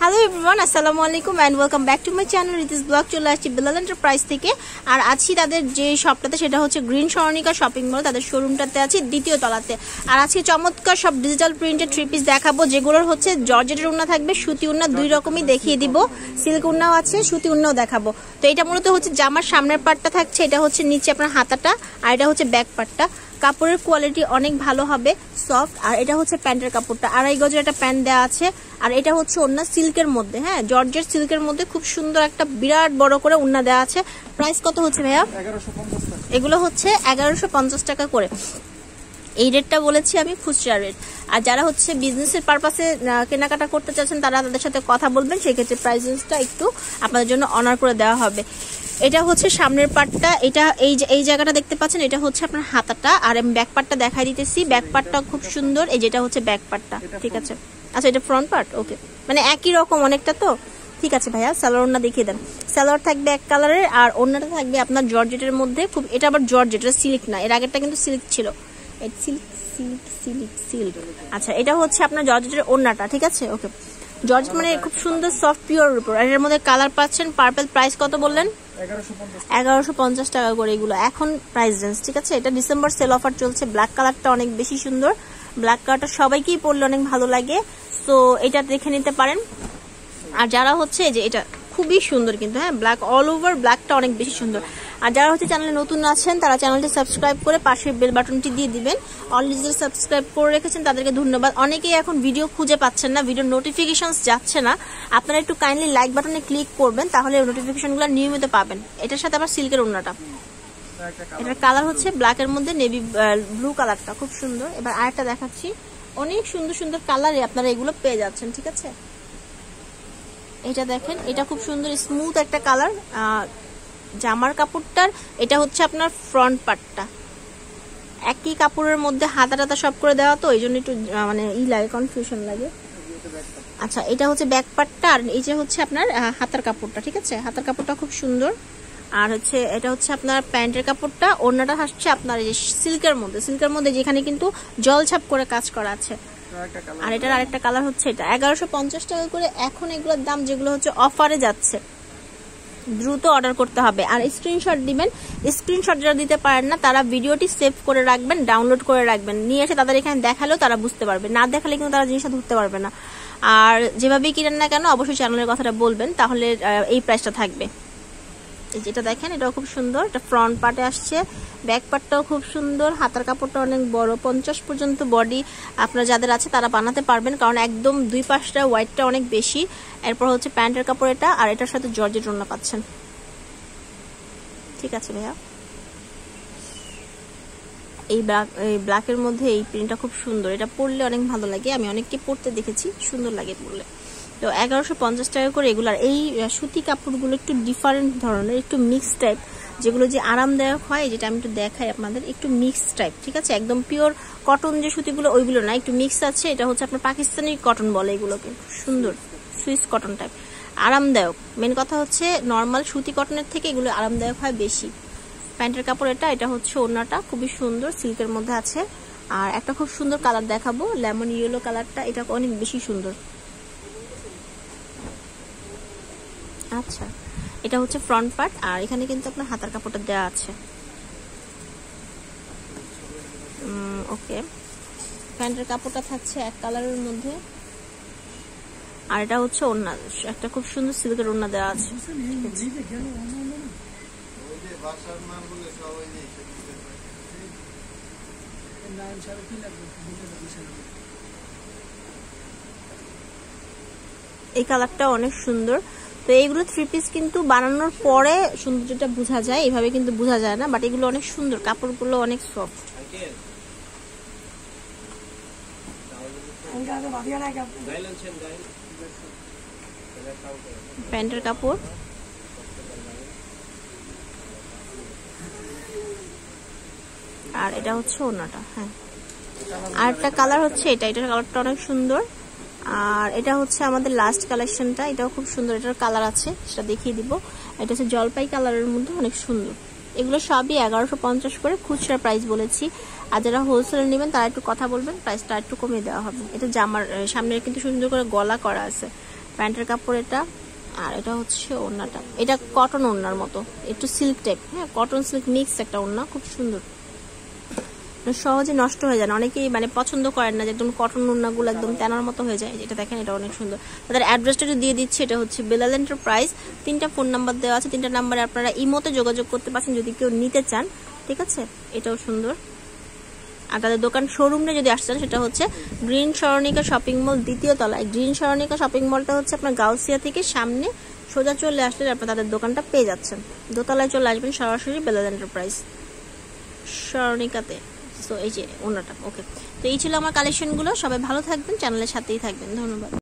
Hello everyone, আসসালামু আলাইকুম and welcome back to my channel Riti's blog. চলে আসছি বেলাল এন্টারপ্রাইজ থেকে। আর আছি তাদের যে শপটাতে, সেটা হচ্ছে গ্রিন স্বর্ণিকা শপিং মল। তাদের শোরুমটাতে আছি দ্বিতীয় তলাতে। আর আজকে চমৎকার সব ডিজিটাল প্রিন্টেড থ্রি পিস দেখাবো, যেগুলোর হচ্ছে জর্জেটের উন্না থাকবে, সুতি উন্না, দুই রকমই দেখিয়ে দিব। সিল্ক উন্নাও আছে, সুতি উন্নাও দেখাবো। তো এটা মূলত হচ্ছে জামার সামনের পার্টটা থাকছে, এটা হচ্ছে নিচে আপনার হাতাটা, আর এটা হচ্ছে ব্যাক পার্টটা। কাপড়ের কোয়ালিটি অনেক ভালো হবে, সফট। আর এটা হচ্ছে প্যান্টের কাপড়টা, 2.5 গজের একটা প্যান্ট দেওয়া আছে। আর এটা হচ্ছে ওন্না সিল্কের মধ্যে, হ্যাঁ জর্জেট সিল্কের মধ্যে খুব সুন্দর একটা বিরাট বড় করে ওন্না দেওয়া আছে। প্রাইস কত হচ্ছে ভাইয়া? 1150 টাকা। এগুলো হচ্ছে 1150 টাকা করে। এই রেটটা বলেছি আমি খুচরা রেট। আর যারা হচ্ছে বিজনেসের পারপাসে কেনাকাটা করতে চাচ্ছেন, তারা তাদের সাথে কথা বলবেন, সেক্ষেত্রে প্রাইসটা একটু আপনাদের জন্য অনার করে দেওয়া হবে। এটা হচ্ছে সামনের পার্টটা, এটা এই জায়গাটা দেখতে পাচ্ছেন, এটা হচ্ছে আপনার হাতাটা। আর আমি ব্যাক পার্টটা দেখাই দিতেছি। ব্যাক পার্টটা খুব সুন্দর, এই যেটা হচ্ছে ব্যাক পার্টটা, ঠিক আছে। আচ্ছা, এটা ফ্রন্ট পার্ট, ওকে, মানে একই রকম অনেকটা, তো ঠিক আছে ভাইয়া। সালোয়ার ওন্না দেখিয়ে দেন। সালোয়ার থাকবে এক কালারের, আর ওন্নাটা থাকবে আপনার জর্জেটের মধ্যে। খুব, এটা আবার জর্জেট, এটা সিল্ক না, এর আগেরটা কিন্তু সিল্ক ছিল। সিল্ক। আচ্ছা, এটা হচ্ছে আপনার জর্জেটের ওন্নাটা, ঠিক আছে, ওকে। জর্জেট মানে খুব সুন্দর সফট পিওর উপর। আর এর মধ্যে কালার পাচ্ছেন পার্পল। প্রাইস কত বললেন? 1150 টাকা করে এগুলো এখন প্রাইস রেঞ্জ, ঠিক আছে। এটা ডিসেম্বর সেল অফার চলছে। ব্ল্যাক কালারটা অনেক বেশি সুন্দর, ব্ল্যাক কালারটা সবাইকেই পরলে অনেক ভালো লাগে, তো এটা দেখে নিতে পারেন। আর যারা হচ্ছে যে এটা খুবই সুন্দর কিন্তু, হ্যাঁ ব্ল্যাক অল ওভার, ব্ল্যাকটা অনেক বেশি সুন্দর। আর যারা হচ্ছে চ্যানেলে নতুন আছেন, তারা চ্যানেলটি সাবস্ক্রাইব করে পাশের বেল বাটনটি দিয়ে দিবেন। অলরেডি যারা সাবস্ক্রাইব করে রেখেছেন তাদেরকে ধন্যবাদ। অনেকেই এখন ভিডিও খুঁজে পাচ্ছেন না, ভিডিও নোটিফিকেশন যাচ্ছে না, আপনারা একটু কাইন্ডলি লাইক বাটনে ক্লিক করবেন, তাহলে নোটিফিকেশনগুলো নিয়মিত পাবেন। এটার সাথে আবার সিল্কের ওন্নাটা, এটার কালার হচ্ছে ব্ল্যাকের মধ্যে নেভি ব্লু কালারটা, খুব সুন্দর। এবার আরেকটা দেখাচ্ছি, অনেক সুন্দর সুন্দর কালারে আপনারা এগুলো পেয়ে যাচ্ছেন, ঠিক আছে। এটা দেখেন, এটা খুব সুন্দর স্মুথ একটা কালার। জামার কাপড়টার এটা হচ্ছে আপনার ফ্রন্ট পার্টটা, একই কাপড়ের মধ্যে হাতা টাতা সব করে দেওয়া, তো এই জন্য একটু মানে লাগে, কনফিউশন লাগে। আচ্ছা, এটা হচ্ছে ব্যাক পার্টটা, আর এই যে হচ্ছে আপনার হাতার কাপড়টা, ঠিক আছে। হাতার কাপড়টা খুব সুন্দর। আর হচ্ছে এটা হচ্ছে আপনার প্যান্টের কাপড়টা। ওড়নাটা আসছে আপনার এই সিল্কের মধ্যে, সিল্কের মধ্যে যেখানে কিন্তু জলছাপ করে কাজ করা আছে। আর এটার আরেকটা কালার হচ্ছে এটা। 1150 টাকা করে এখন এগুলোর দাম, যেগুলো হচ্ছে অফারে যাচ্ছে। দ্রুত অর্ডার করতে হবে আর স্ক্রিনশট দিবেন। স্ক্রিনশট যারা দিতে পারেন না, তারা ভিডিওটি সেভ করে রাখবেন, ডাউনলোড করে রাখবেন, নিয়ে এসে তাদের এখানে দেখালেও তারা বুঝতে পারবে, না দেখালে কিন্তু তারা জিনিসটা ধরতে পারবে না। আর যেভাবেই কিনেন না কেন, অবশ্যই চ্যানেলের কথাটা বলবেন, তাহলে এই প্রাইসটা থাকবে। যেটা দেখেন, এটাও খুব সুন্দর, এটা ফ্রন্ট পার্টে আসছে, ব্যাক পার্টটাও খুব সুন্দর। হাতার কাপড়টা অনেক বড়, 50 পর্যন্ত বডি আপনারা যাদের আছে তারা বানাতে পারবেন, কারণ একদম দুই পাশটা হোয়াইটটা অনেক বেশি। এরপর হচ্ছে প্যান্টের কাপড় এটা, আর এটার সাথে জর্জেট ওন্না পাচ্ছেন, ঠিক আছে ভাইয়া। এই ব্ল্যাকের মধ্যে এই প্রিন্টটা খুব সুন্দর, এটা পরলে অনেক ভালো লাগে, আমি অনেককে পরতে দেখেছি, সুন্দর লাগে পরলে। তো 1150 টাকা করে এগুলো। আর এই সুতি কাপড়গুলো একটু ডিফারেন্ট ধরনের, একটু মিক্স টাইপ, যেগুলো যে আরামদায়ক হয়, যেটা আমি একটু দেখাই আপনাদের, একটু মিক্স টাইপ, ঠিক আছে। একদম পিওর কটন যে সুতিগুলো ওইগুলো না, একটু মিক্স আছে। এটা হচ্ছে আপনার পাকিস্তানি কটন বলে এগুলোকে, সুন্দর সুইস কটন টাইপ, আরামদায়ক। মেন কথা হচ্ছে নর্মাল সুতি কটনের থেকে এগুলো আরামদায়ক হয় বেশি। প্যান্টের কাপড় এটা, এটা হচ্ছে ওড়নাটা খুবই সুন্দর, সিল্কের মধ্যে আছে। আর একটা খুব সুন্দর কালার দেখাবো, লেমন ইয়েলো কালারটা, এটা অনেক বেশি সুন্দর। আচ্ছা, এটা হচ্ছে ফ্রন্ট পার্ট, আর এখানে কিন্তু আপনার হাতার কাপড়টা দেওয়া আছে, ওকে। প্যান্টের কাপড়টা থাকছে এক কালারের মধ্যে, আর এটা হচ্ছে ওড়না, একটা খুব সুন্দর সিল্কের ওড়না দেওয়া আছে। এই কালারটা অনেক সুন্দর। তো এইগুলো থ্রি পিস কিন্তু বানানোর পরে সৌন্দর্যটা বোঝা যায়, এইভাবে কিন্তু বোঝা যায় না, বাট এগুলো অনেক সুন্দর, কাপড়গুলো অনেক সফট। প্যান্টের কাপড়, আর এটা হচ্ছে ওড়নাটা, হ্যাঁ। আর একটা কালার হচ্ছে এটা, এটার কালারটা অনেক সুন্দর। আর এটা হচ্ছে আমাদের লাস্ট কালেকশনটা, এটাও খুব সুন্দর, এটার কালার আছে, সেটা দেখিয়ে দিব। এটা হচ্ছে জলপাই কালারের মধ্যে, অনেক সুন্দর। এগুলো সবই 1150 করে খুচরা প্রাইস বলেছি। আর যারা হোলসেল নেবেন তারা একটু কথা বলবেন, প্রাইসটা একটু কমিয়ে দেওয়া হবে। এটা জামার সামনে কিন্তু সুন্দর করে গলা করা আছে, প্যান্টের কাপড় এটা, আর এটা হচ্ছে ওড়নাটা। এটা কটন ওড়নার মতো, একটু সিল্ক টাইপ, হ্যাঁ কটন সিল্ক মিক্স একটা ওড়না, খুব সুন্দর, সহজে নষ্ট হয়ে যায় না, অনেকেই মানে পছন্দ করেন না যে একদম কটন ওড়নাগুলো একদম তেনার মতো হয়ে যায়। এটা দেখেন, এটা অনেক সুন্দর। তাদের অ্যাড্রেসটা দিয়ে দিচ্ছে, এটা হচ্ছে বেলাল এন্টারপ্রাইজ। 3টা ফোন নাম্বার দেওয়া আছে, 3টা নাম্বারে আপনারা ইমোতে যোগাযোগ করতে পারছেন যদি কেউ নিতে চান, ঠিক আছে। এটাও সুন্দর। আর তাদের দোকান শোরুমে যদি আসছেন সেটা হচ্ছে গ্রিন সরণিকা শপিং মল 2য় তলায়। গ্রিন সরণিকা শপিং মলটা হচ্ছে আপনার গাউসিয়া থেকে সামনে সোজা চলে আসলে আপনার তাদের দোকানটা পেয়ে যাচ্ছেন। দোতলায় চলে আসবেন সরাসরি বেলাল এন্টারপ্রাইজ সরণিকাতে। তো এই যে ওনাটা, ওকে। তো এই ছিল আমার কালেকশনগুলো। সবাই ভালো থাকবেন, চ্যানেলের সাথেই থাকবেন। ধন্যবাদ।